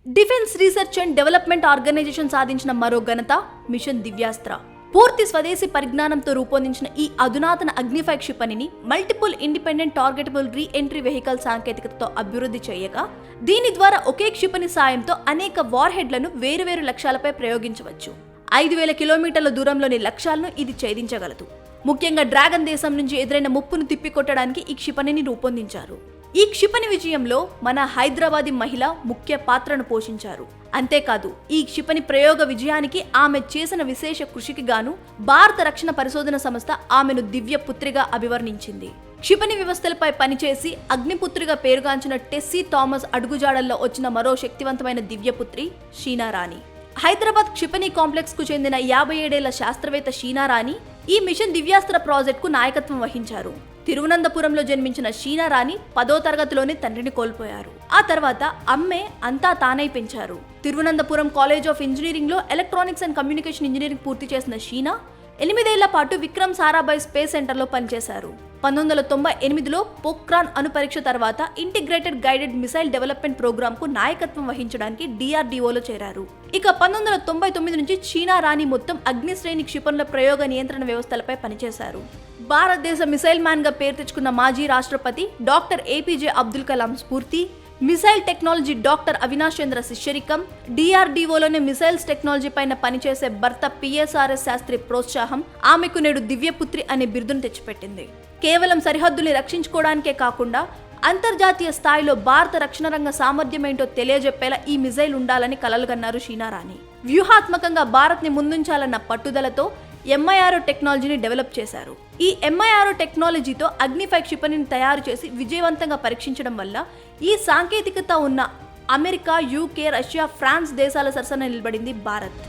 Defence Research and Development Organisation సాధించిన మరో ఘనత మిషన్ దివ్యాస్త్ర. పూర్తి స్వదేశీ పరిజ్ఞానంతో రూపొందించిన ఈ అధునాతన అగ్నిఫై క్షిపణిని multiple independent targetable re entry vehicle సాంకేతికతతో అభివృద్ధి చేయగా, దీని ద్వారా ఒకే క్షిపణి సాయంతో అనేక వార్ హెడ్లను వేరువేరు లక్ష్యాలపై ప్రయోగించవచ్చు. 5,000 కిలోమీటర్ల దూరంలోని లక్ష్యాలను ఇది ఛేదించగలదు. ముఖ్యంగా డ్రాగన్ దేశం నుంచి ఎదురైన ముప్పును తిప్పికొట్టడానికి ఈ క్షిపణిని రూపొందించారు. ఈ క్షిపణి విజయంలో మన హైదరాబాదీ మహిళ ముఖ్య పాత్రను పోషించారు. అంతేకాదు, ఈ క్షిపణి ప్రయోగ విజయానికి ఆమె చేసిన విశేష కృషికి గాను భారత రక్షణ పరిశోధన సంస్థ ఆమెను దివ్య పుత్రిగా అభివర్ణించింది. క్షిపణి వ్యవస్థలపై పనిచేసి అగ్నిపుత్రిగా పేరుగాంచిన టెస్సీ థామస్ అడుగుజాడల్లో వచ్చిన మరో శక్తివంతమైన దివ్యపుత్రి షీనా రాణి. హైదరాబాద్ క్షిపణి కాంప్లెక్స్ కు చెందిన 57 ఏళ్ల శాస్త్రవేత్త షీనా రాణి ఈ మిషన్ దివ్యాస్త్ర ప్రాజెక్టుకు నాయకత్వం వహించారు. తిరువనంతపురంలో జన్మించిన షీనా రాణి 10వ తరగతిలోనే తండ్రిని కోల్పోయారు. ఆ తర్వాత అమ్మే అంతా తానై పెంచారు. తిరువనంతపురం కాలేజ్ ఆఫ్ ఇంజనీరింగ్ లో ఎలక్ట్రానిక్స్ అండ్ కమ్యూనికేషన్ ఇంజనీరింగ్ పూర్తి చేసిన షీనా 8 ఏళ్ల పాటు విక్రమ్ సారాభాయ్ స్పేస్ సెంటర్లో పనిచేశారు. 1998లో పోఖ్రాన్ అణు పరీక్ష తర్వాత integrated guided missile development programme కు నాయకత్వం వహించడానికి DRDOలో చేరారు. ఇక 1999 నుంచి షీనా రాణి మొత్తం అగ్నిశ్రేణి క్షిపణుల ప్రయోగ నియంత్రణ వ్యవస్థలపై పనిచేశారు. భారతదేశ మిసైల్ మ్యాన్ గా పేరు తెచ్చుకున్న మాజీ రాష్ట్రపతి డాక్టర్ APJ అబ్దుల్ కలాం స్ఫూర్తి, మిసైల్ టెక్నాలజీ డాక్టర్ అవినాష్ చంద్ర శిష్యరికం, DRDOలోని మిసైల్స్ టెక్నాలజీ పైన పనిచేసే భర్త PSRS శాస్త్రి ప్రోత్సాహం ఆమెకు నేడు దివ్యపుత్రి అనే బిరుదును తెచ్చిపెట్టింది. కేవలం సరిహద్దుల్ని రక్షించుకోవడానికే కాకుండా అంతర్జాతీయ స్థాయిలో భారత రక్షణ రంగ సామర్థ్యం ఏంటో తెలియజెప్పేలా ఈ మిసైల్ ఉండాలని కలలుగన్నారు షీనా రాణి. వ్యూహాత్మకంగా భారత్ ని ముందుంచాలన్న పట్టుదలతో MIRO టెక్నాలజీని డెవలప్ చేశారు. ఈ MIRO టెక్నాలజీతో అగ్నిఫై క్షిపణిని తయారు చేసి విజయవంతంగా పరీక్షించడం వల్ల ఈ సాంకేతికత ఉన్న అమెరికా, UK, రష్యా, ఫ్రాన్స్ దేశాల సరసన నిలబడింది భారత్.